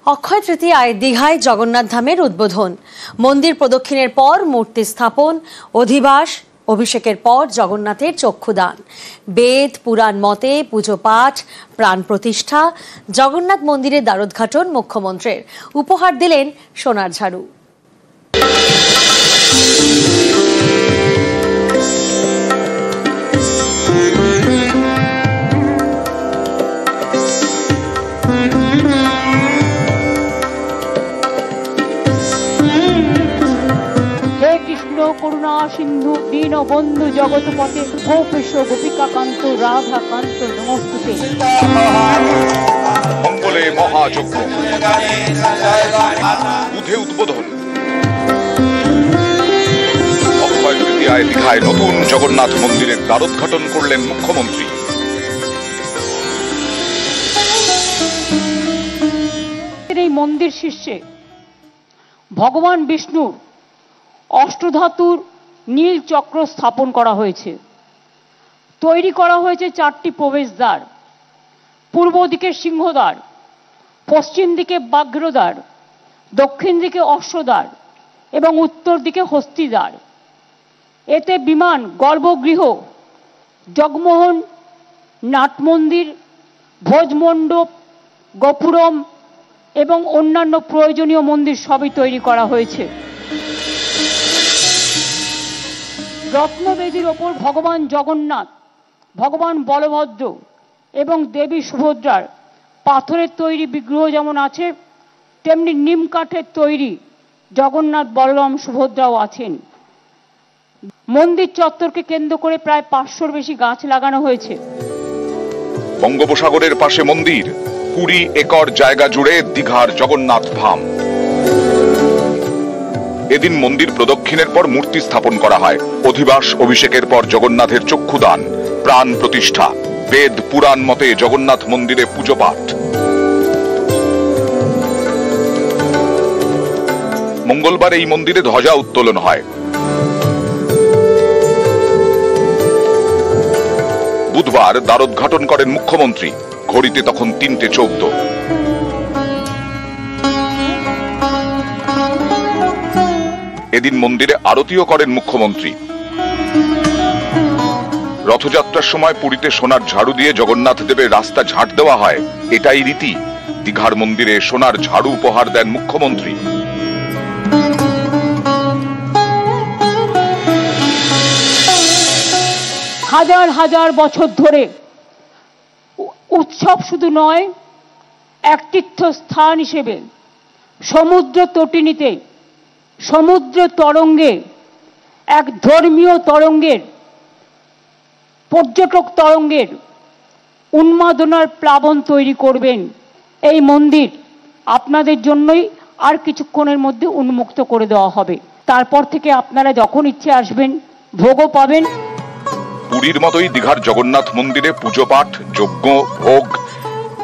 অক্ষয় তৃতীয়ায় দীঘায় জগন্নাথ ধামের উদ্বোধন, মন্দির প্রদক্ষিণের পর মূর্তি স্থাপন, অধিবাস, অভিষেকের পর জগন্নাথের চক্ষুদান, বেদ পুরাণ মতে পুজো পাঠ, প্রাণ প্রতিষ্ঠা, জগন্নাথ মন্দিরের দ্বারোদ্ঘাটন মুখ্যমন্ত্রীর। উপহার দিলেন সোনার ঝাড়ু। করুণা সিন্ধু দীন বন্ধু জগৎপতে গোপেশ গোপিকাকান্ত রাধাকান্ত নমস্তুতে। মঙ্গলে মহাযজ্ঞ বুধে উদ্বোধন। অক্ষয় তৃতীয়ায় দীঘায় নতুন জগন্নাথ মন্দিরের দ্বারোদ্ঘাটন করলেন মুখ্যমন্ত্রী। এই মন্দির শীর্ষে ভগবান বিষ্ণুর অষ্টধাতুর নীল চক্র স্থাপন করা হয়েছে। তৈরি করা হয়েছে 4টি প্রবেশদ্বার, পূর্ব দিকে সিংহদ্বার, পশ্চিম দিকে ব্যাঘ্রদ্বার, দক্ষিণ দিকে অশ্বদ্বার এবং উত্তর দিকে হস্তিদ্বার। এতে বিমান, গর্ভগৃহ, জগমোহন, নাটমন্দির, ভোজমণ্ডপ, গোপুরম এবং অন্যান্য প্রয়োজনীয় মন্দির সবই তৈরি করা হয়েছে। রত্নবেদীর ওপর ভগবান জগন্নাথ, ভগবান বলভদ্র এবং দেবী সুভদ্রার পাথরের তৈরি বিগ্রহ যেমন আছে, তেমনি নিম কাঠের তৈরি জগন্নাথ, বলরাম, সুভদ্রাও আছেন। মন্দির চত্বরকে কেন্দ্র করে প্রায় 500-র বেশি গাছ লাগানো হয়েছে। বঙ্গোপসাগরের পাশে মন্দির, 20 একর জায়গা জুড়ে দীঘার জগন্নাথ ধাম। এদিন মন্দির প্রদক্ষিণের পর মূর্তি স্থাপন করা হয়, অধিবাস, অভিষেকের পর জগন্নাথের চক্ষুদান, প্রাণ প্রতিষ্ঠা, বেদ পুরাণ মতে জগন্নাথ মন্দিরে পুজো পাঠ। মঙ্গলবার এই মন্দিরে ধ্বজা উত্তোলন হয়। বুধবার দ্বারোদ্ঘাটন করেন মুখ্যমন্ত্রী। ঘড়িতে তখন 3:14। এদিন মন্দিরে আরতিও করেন মুখ্যমন্ত্রী। রথযাত্রার সময় পুরীতে সোনার ঝাড়ু দিয়ে জগন্নাথ দেবের রাস্তা ঝাঁট দেওয়া হয়, এটাই রীতি। দীঘার মন্দিরে সোনার ঝাড়ু উপহার দেন মুখ্যমন্ত্রী। হাজার হাজার বছর ধরে উৎসব শুধু নয়, এক তীর্থস্থান হিসেবে সমুদ্র তটিনীতে, সমুদ্র তরঙ্গে, এক ধর্মীয় তরঙ্গের, পর্যটক তরঙ্গের উন্মাদনার প্লাবন তৈরি করবেন। এই মন্দির আপনাদের জন্যই আর কিছুক্ষণের মধ্যে উন্মুক্ত করে দেওয়া হবে। তারপর থেকে আপনারা যখন ইচ্ছে আসবেন, ভোগও পাবেন। পুরীর মতোই দীঘার জগন্নাথ মন্দিরে পুজো পাঠ, যজ্ঞ, ভোগ।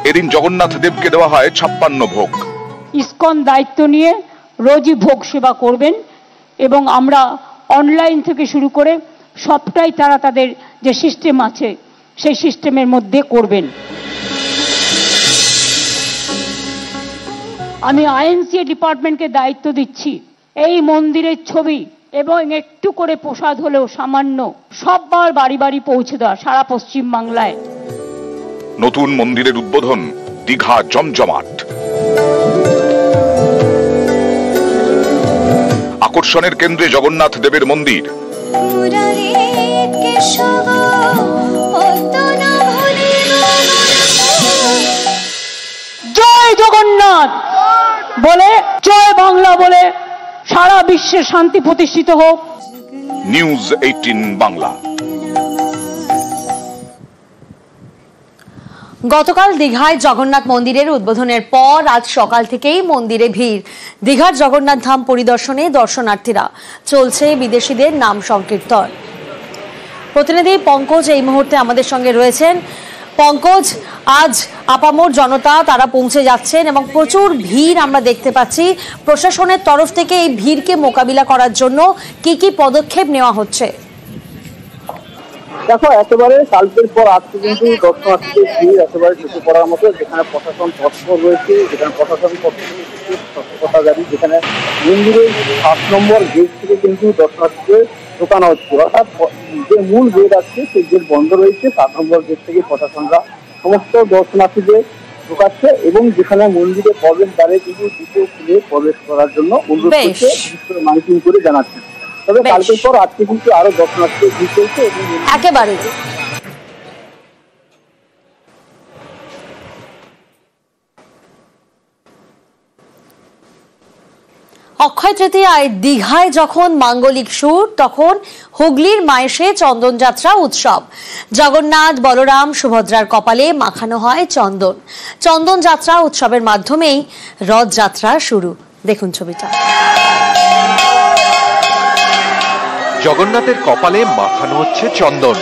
এদিন জগন্নাথ দেবকে দেওয়া হয় 56 ভোগ। ইসকন দায়িত্ব নিয়ে রোজই ভোগ সেবা করবেন এবং আমরা অনলাইন থেকে শুরু করে সবটাই তারা তাদের যে সিস্টেম আছে সেই সিস্টেমের মধ্যে করবেন। আমি আইএনসিএ ডিপার্টমেন্টকে দায়িত্ব দিচ্ছি, এই মন্দিরের ছবি এবং একটু করে প্রসাদ হলেও সামান্য সববার বাড়ি বাড়ি পৌঁছে দেওয়া সারা পশ্চিম বাংলায়। নতুন মন্দিরের উদ্বোধন, দীঘা জমজমাট। আকর্ষণের কেন্দ্রে জগন্নাথ দেবের মন্দির। জয় জগন্নাথ বলে, জয় বাংলা বলে সারা বিশ্বে শান্তি প্রতিষ্ঠিত হোক। নিউজ 18 বাংলা। গতকাল দীঘায় জগন্নাথ মন্দিরের উদ্বোধনের পর আজ সকাল থেকেই মন্দিরে ভিড়। দীঘার জগন্নাথ ধাম পরিদর্শনে দর্শনার্থীরা, চলছে বিদেশিদের নাম সংকীর্তন। প্রতিনিধি পঙ্কজ এই মুহূর্তে আমাদের সঙ্গে রয়েছেন। পঙ্কজ, আজ আপামর জনতা তারা পৌঁছে যাচ্ছেন এবং প্রচুর ভিড় আমরা দেখতে পাচ্ছি। প্রশাসনের তরফ থেকে এই ভিড়কে মোকাবিলা করার জন্য কি কি পদক্ষেপ নেওয়া হচ্ছে? দেখো, একেবারে কালকের পর আজকে কিন্তু দর্শনার্থীদের ভিড় একেবারে ঢুকে পড়ার মতো, যেখানে প্রশাসন তৎপর রয়েছে, যেখানে প্রশাসন সতর্কতা জারি, যেখানে মন্দিরের 7 নম্বর গেট থেকে কিন্তু দর্শনার্থীদের ঢোকানো হচ্ছে। অর্থাৎ যে মূল গেট আছে সেই গেট বন্ধ রয়েছে, 7 নম্বর গেট থেকে প্রশাসনরা সমস্ত দর্শনার্থীদের ঢোকাচ্ছে এবং যেখানে মন্দিরে প্রবেশ দ্বারে কিন্তু দুটো খুলে প্রবেশ করার জন্য অনুরোধ করছে, মাইকিং করে জানাচ্ছে। তবে কালকের পর আজকে কিন্তু আরো দর্শনার্থীদের ভিড় চলছে এবং একেবারে অক্ষয় তৃতীয়ায় দীঘায় যখন মাঙ্গলিক সুর, তখন হুগলির মাহেশে চন্দন যাত্রা উৎসব। জগন্নাথ, বলরাম, সুভদ্রার কপালে মাখানো হয় চন্দন। চন্দন যাত্রা উৎসবের মাধ্যমেই রথযাত্রা শুরু। দেখুন ছবিটা। জগন্নাথের কপালে মাখানো হচ্ছে চন্দন।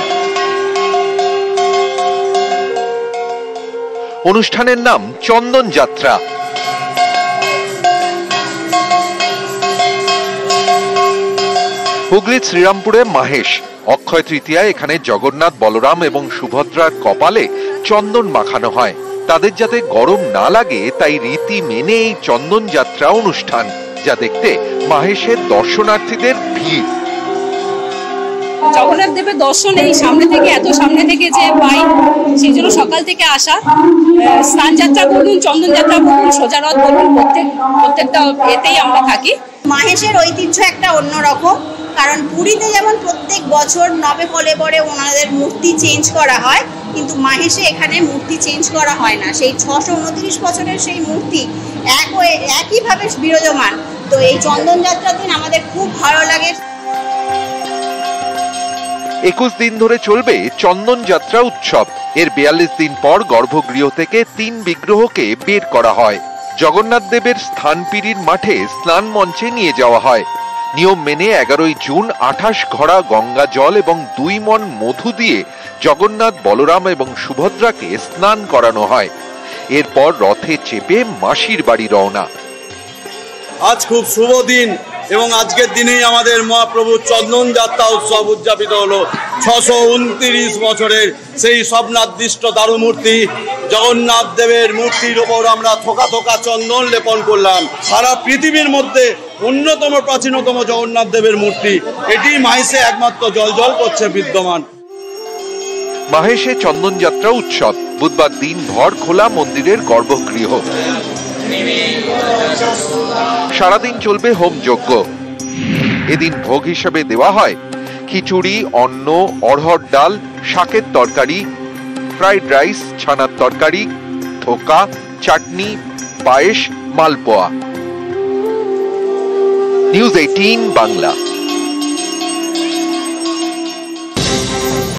অনুষ্ঠানের নাম চন্দন যাত্রা। হুগলির শ্রীরামপুরে মাহেশ। অক্ষয় তৃতীয়ায় এখানে জগন্নাথ, বলরাম এবং সুভদ্রার কপালে চন্দন মাখানো হয়। তাদের যাতে গরম না লাগে তাই রীতি মেনে এই চন্দন যাত্রা অনুষ্ঠান, যা দেখতে মাহেশের দর্শনার্থীদের ভিড়। জগন্নাথ দেবের দর্শন এই সামনে থেকে, এত সামনে থেকে যে পাই, সেই জন্য সকাল থেকে আসা। স্নান যাত্রা বলুন, চন্দন যাত্রা বলুন, সোজা রথ বলুন, প্রত্যেকটা এতেই আমরা থাকি। মাহেশের ঐতিহ্য একটা অন্যরকম, কারণ পুরীতে যেমন প্রত্যেক বছর নবে ফলে পরে ওনাদের মূর্তি চেঞ্জ করা হয়, কিন্তু মাহেশে এখানে মূর্তি চেঞ্জ করা হয় না। সেই 629 বছরের সেই মূর্তি একইভাবে বিরাজমান। তো এই চন্দন যাত্রার দিন আমাদের খুব ভালো লাগে। 21 দিন ধরে চলবে চন্দন যাত্রা উৎসব। এর 42 দিন পর গর্ভগৃহ থেকে 3 বিগ্রহকে বের করা হয়। জগন্নাথ দেবের স্থানপিরির মাঠে স্নান মঞ্চে নিয়ে যাওয়া হয়। নিয়ম মেনে 11 জুন 28 ঘড়া গঙ্গা জল এবং 2 মণ মধু দিয়ে জগন্নাথ, বলরাম এবং সুভদ্রাকে স্নান করানো হয়। এরপর রথে চেপে মাসির বাড়ি রওনা। আজ খুব শুভ দিন এবং আজকের দিনেই আমাদের মহাপ্রভুর চন্দন যাত্রা উৎসব উদযাপিত হলো। 629 বছরের সেই স্বপ্নাদিষ্ট দারুমূর্তি জগন্নাথ দেবের মূর্তির ওপর আমরা থোকা থোকা চন্দন লেপন করলাম। সারা পৃথিবীর মধ্যে অন্যতম প্রাচীনতম জগন্নাথ দেবের মূর্তি, এটি মাহেশে একমাত্র জল করছে বিদ্যমান। মাহেশে চন্দন যাত্রা উৎসব। বুধবার দিন ভর খোলা মন্দিরের গর্ভগৃহ। সারাদিন চলবে হোম যজ্ঞ। এদিন ভোগ হিসেবে দেওয়া হয় খিচুড়ি, অন্ন, অড়হর ডাল, শাকের তরকারি, ফ্রাইড রাইস, ছানার তরকারি, ধোকা, চাটনি, পায়েস, মালপোয়া। নিউজ 18 বাংলা।